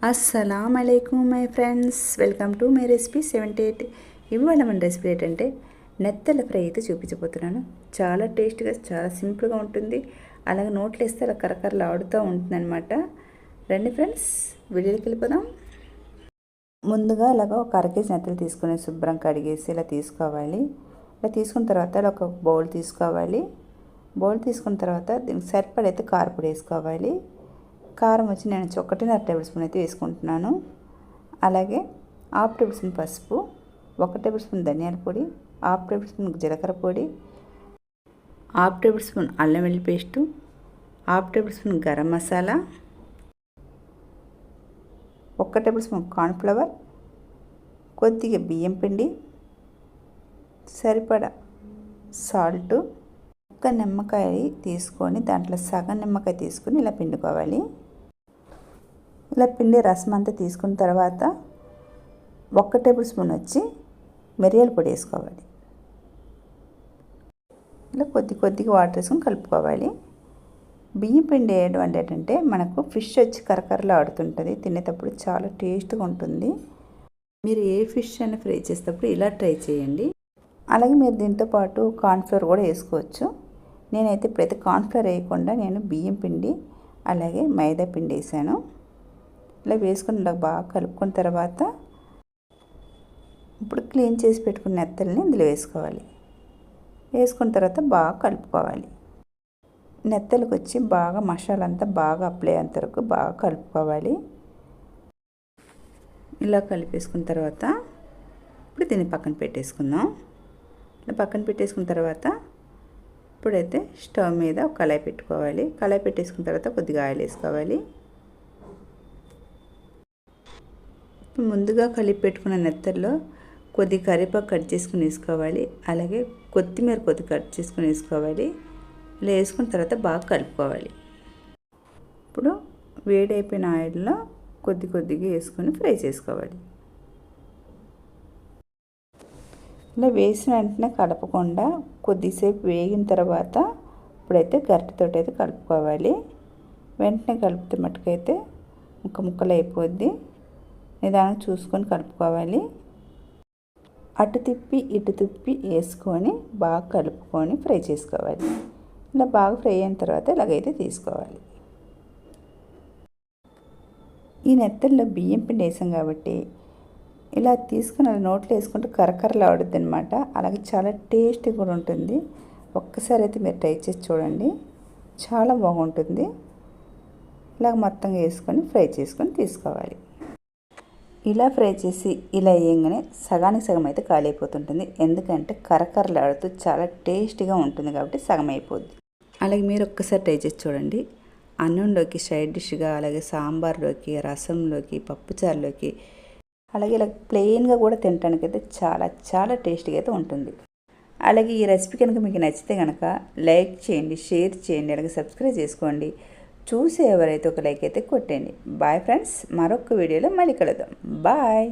అస్సలాము అలైకుం my friends, welcome to my recipe 78. ఇవాళ మన రెసిపీ ఏంటంటే నెత్తల ఫ్రై అయితే చూపించబోతున్నాను. చాలా టేస్ట్గా, చాలా సింపుల్గా ఉంటుంది. అలాగే నోట్లో వేస్తే అలా కరకరలు ఆడుతూ ఉంటుంది అనమాట. రండి ఫ్రెండ్స్, వీడియోకి వెళ్ళిపోదాం. ముందుగా అలాగ ఒక అరకేజీ నెత్తలు తీసుకుని శుభ్రం కడిగేసి ఇలా తీసుకోవాలి. ఇలా తీసుకున్న తర్వాత ఇలా ఒక బౌల్ తీసుకోవాలి. బౌల్ తీసుకున్న తర్వాత దీనికి సరిపడైతే కారపొడి వేసుకోవాలి. కారం వచ్చి నేను 1.5 టేబుల్ స్పూన్ అయితే వేసుకుంటున్నాను. అలాగే 1/2 టేబుల్ స్పూన్ పసుపు, 1 టేబుల్ స్పూన్ ధనియాల పొడి, 1/2 టేబుల్ స్పూన్ జీలకర్ర పొడి, 1/2 టేబుల్ స్పూన్ అల్లం వెల్లుల్లి paste, 1/2 table spoon garam masala, 1 table spoon cornflour, కొద్దిగా బియ్యం పిండి, సరిపడా సాల్టు, ఒక నిమ్మకాయ తీసుకొని దాంట్లో సగం నిమ్మకాయ తీసుకొని ఇలా పిండుకోవాలి. ఇలా పిండి రసం అంతా తీసుకున్న తర్వాత 1 టేబుల్ స్పూన్ వచ్చి మిరియాల పొడి వేసుకోవాలి. ఇలా కొద్దిగా వాటర్ వేసుకొని కలుపుకోవాలి. బియ్యం పిండి వేయడం వల్ల ఏంటంటే మనకు ఫిష్ వచ్చి కరకరలా ఆడుతుంటుంది, తినేటప్పుడు చాలా టేస్ట్గా ఉంటుంది. మీరు ఏ ఫిష్ అయినా ఫ్రై చేసేటప్పుడు ఇలా ట్రై చేయండి. అలాగే మీరు దీంతో పాటు కార్న్ఫ్లవర్ కూడా వేసుకోవచ్చు. నేనైతే ఇప్పుడైతే కార్న్ఫ్లవర్ వేయకుండా నేను బియ్యం పిండి అలాగే మైదా పిండి వేసాను. ఇలా వేసుకుని ఇలా బాగా కలుపుకున్న తర్వాత ఇప్పుడు క్లీన్ చేసి పెట్టుకున్న నెత్తల్ని ఇందులో వేసుకోవాలి. వేసుకున్న తర్వాత బాగా కలుపుకోవాలి. నెత్తలకు వచ్చి బాగా మసాలా అంతా బాగా అప్లై అయ్యేంత వరకు బాగా కలుపుకోవాలి. ఇలా కలిపేసుకున్న తర్వాత ఇప్పుడు దీన్ని పక్కన పెట్టేసుకుందాం. ఇలా పక్కన పెట్టేసుకున్న తర్వాత ఇప్పుడైతే స్టవ్ మీద ఒక కళాయి పెట్టుకోవాలి. కళాయి పెట్టేసుకున్న తర్వాత కొద్దిగా ఆయిల్ వేసుకోవాలి. ముందుగా కలిపి పెట్టుకున్న నెత్తల్లో కొద్ది కరివేపాకు కట్ చేసుకుని వేసుకోవాలి. అలాగే కొత్తిమీర కొద్దిగా కట్ చేసుకుని వేసుకోవాలి. ఇలా వేసుకున్న తర్వాత బాగా కలుపుకోవాలి. ఇప్పుడు వేడైపోయిన ఆయిల్లో కొద్దిగా వేసుకొని ఫ్రై చేసుకోవాలి. ఇలా వేసిన వెంటనే కలపకుండా కొద్దిసేపు వేగిన తర్వాత ఇప్పుడైతే గరిటెతోటి అయితే కలుపుకోవాలి. వెంటనే కలిపితే మట్టుకైతే ముక్కలు అయిపోద్ది. నిదానం చూసుకొని కలుపుకోవాలి. అటు తిప్పి ఇటు తిప్పి వేసుకొని బాగా కలుపుకొని ఫ్రై చేసుకోవాలి. ఇలా బాగా ఫ్రై అయిన తర్వాత ఇలాగైతే తీసుకోవాలి. ఈ నెత్తల్లో బియ్యం పిండి వేసాం కాబట్టి ఇలా తీసుకుని అలా నోట్లో వేసుకుంటే కరకరలు ఆడుద్ది అనమాట. అలాగే చాలా టేస్టీ కూడా ఉంటుంది. ఒక్కసారి అయితే మీరు ట్రై చేసి చూడండి, చాలా బాగుంటుంది. ఇలాగ మొత్తంగా వేసుకొని ఫ్రై చేసుకొని తీసుకోవాలి. ఇలా ఫ్రై చేసి ఇలా వేయగానే సగానికి సగం అయితే ఖాళీ అయిపోతుంటుంది. ఎందుకంటే కరకరలు ఆడుతూ చాలా టేస్టీగా ఉంటుంది కాబట్టి సగం అయిపోద్ది. అలాగే మీరు ఒక్కసారి ట్రై చేసి చూడండి. అన్నంలోకి సైడ్ డిష్గా, అలాగే సాంబార్లోకి, రసంలోకి, పప్పుచారులోకి, అలాగే ఇలా ప్లెయిన్గా కూడా తినడానికైతే చాలా టేస్టీగా అయితే ఉంటుంది. అలాగే ఈ రెసిపీ కనుక మీకు నచ్చితే కనుక లైక్ చేయండి, షేర్ చేయండి, అలాగే సబ్స్క్రైబ్ చేసుకోండి. చూసి ఎవరైతే ఒక లైక్ అయితే కొట్టండి. బాయ్ ఫ్రెండ్స్, మరొక వీడియోలో మళ్ళీ కలుద్దాం. బాయ్.